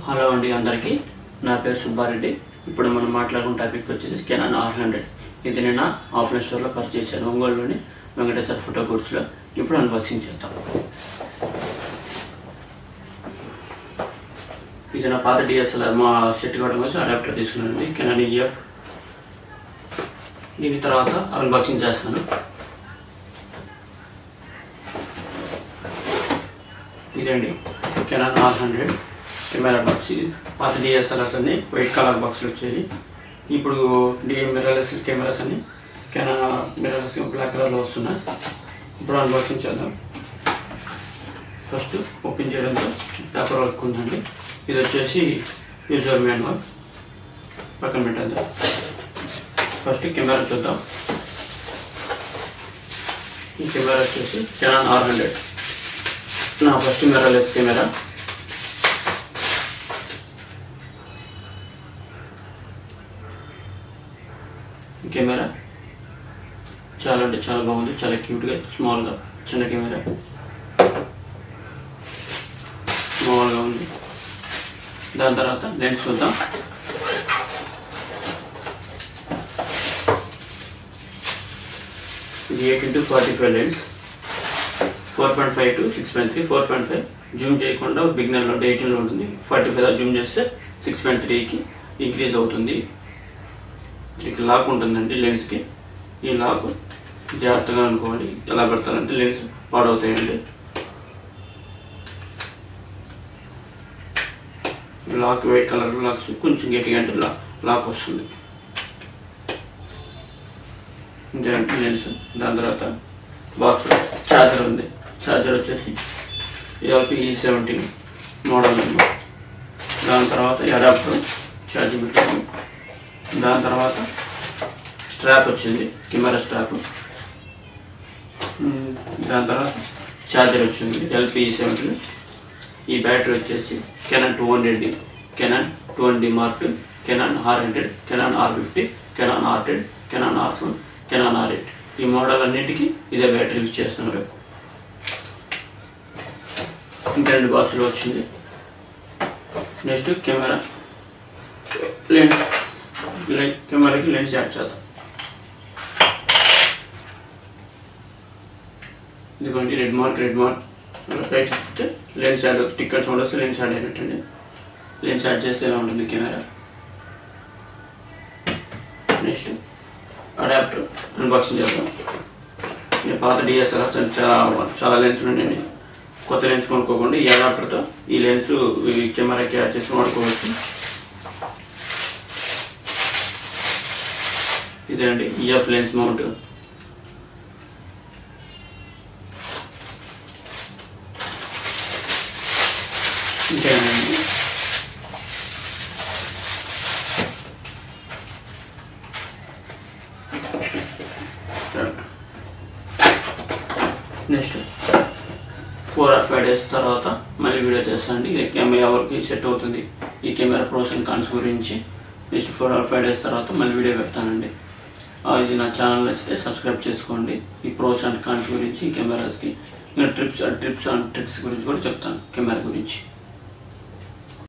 Hello అండి అందరికీ నా పేరు సుబ్బారెడ్డి. ఇప్పుడు మనం మాట్లాడుకున్న టాపిక్ వచ్చేసి కెనాన్ R100. ఇది నేను ఆఫ్లైన్ స్టోర్లో పర్చేస్ చేశాను, ఒంగోలులోని వెంకటేశ్వర ఫోటో గుడ్స్లో. ఇప్పుడు అన్బాక్సింగ్ చేద్దాం. ఇది నా పాత DSLR మా సెట్ కావడం కోసం అడాప్టర్ తీసుకున్నానండి, కెనాన్ EF. దీని తర్వాత అన్బాక్సింగ్ చేస్తాను. ఇదండి కెనాన్ R100 కెమెరా బాక్స్. పాత DSLRs అన్ని వైట్ కలర్ బాక్స్లో వచ్చేది. ఇప్పుడు మిర్రర్లెస్ కెమెరాస్ అన్ని కెనాన్ మిర్రర్లెస్ బ్లాక్ కలర్లో వస్తున్నాయి. ఇప్పుడు అన్బాక్సింగ్ చేద్దాం. ఫస్ట్ ఓపెన్ చేయడంతో పేపర్ వర్క్ ఉందండి. ఇది వచ్చేసి యూజర్ మాన్యువల్, పక్కన పెట్టేద్దాం. ఫస్ట్ కెమెరా చూద్దాం. ఈ కెమెరా వచ్చేసి కెనాన్ R100, నా ఫస్ట్ మిర్రర్లెస్ కెమెరా. ఈ కెమెరా చాలా అంటే చాలా బాగుంది, చాలా క్యూట్గా, స్మాల్గా, చిన్న కెమెరా స్మాల్గా ఉంది. దాని తర్వాత లెన్స్ చూద్దాం. ఇది 8x45 లెన్స్, 4.5 to 6.3, 4.5 జూమ్ చేయకుండా బిగినర్లో 18లో ఉంటుంది. 45 జూమ్ చేస్తే 6.3కి ఇంక్రీజ్ అవుతుంది. దీనికి లాక్ ఉంటుందండి లెన్స్కి. ఈ లాక్ జాగ్రత్తగా అనుకోవాలి, ఎలా పెడతారంటే లెన్స్ పాడవుతాయండి. లాక్ వైట్ కలర్ లాక్స్ కొంచెం గట్టిగా అంటే లాక్ వస్తుంది. ఇదేంటి లెన్స్. దాని తర్వాత బాక్స్ ఛార్జర్ ఉంది. ఛార్జర్ వచ్చేసి LP-E17 మోడల్ నెంబర్. దాని తర్వాత అడాప్టర్ ఛార్జింగ్ పెట్టాము. దాని తర్వాత స్ట్రాప్ వచ్చింది, కెమెరా స్ట్రాప్. దాని తర్వాత ఛార్జర్ వచ్చింది LP-E17. ఈ బ్యాటరీ వచ్చేసి Canon 200D, Canon 200D Mark II, Canon R100, Canon R50, Canon R10, Canon R7, Canon R8. ఈ మోడల్ అన్నింటికి ఇదే బ్యాటరీ యూజ్ చేస్తున్నారు. ఇంకా 2 బాక్సులు వచ్చింది. Next camera lens. కెమెరాకి లెన్స్ యాడ్ చేద్దాం. ఇదిగోండి red mark right lens add ticker చూడొస్తే లెన్స్ యాడ్ అయినట్టండి. లెన్స్ యాడ్ చేస్తే ఎలా ఉంటుంది కెమెరా. నెక్స్ట్ అడాప్టర్ అన్బాక్సింగ్ చేద్దాం. పాత DSLRs చాలా లెన్స్ ఉన్నాయండి. కొత్త లెన్స్ కొనుక్కోకుండా ఈ అడాప్టర్తో ఈ లెన్స్ ఈ కెమెరాకి యాడ్ చేసి వాడుకోవచ్చు. ఇదే అండి EF లెన్స్ మౌంట్. ఇంకేనండి నెక్స్ట్ 4 or 5 days తర్వాత మళ్ళీ వీడియో చేస్తానండి. ఇది కెమెరా ఎవరికి సెట్ అవుతుంది, ఈ కెమెరా ప్రోస్ అండ్ కాన్స్ గురించి. నెక్స్ట్ 4 or 5 days తర్వాత మళ్ళీ వీడియో పెడతానండి. ఇది నా ఛానల్ నచ్చితే సబ్స్క్రైబ్ చేసుకోండి. ఈ ప్రోస్ అండ్ కాన్స్ గురించి, ఈ కెమెరాస్కి ఇంకా ట్రిప్స్ అండ్ ట్రిక్స్ గురించి కూడా చెప్తాను కెమెరా గురించి.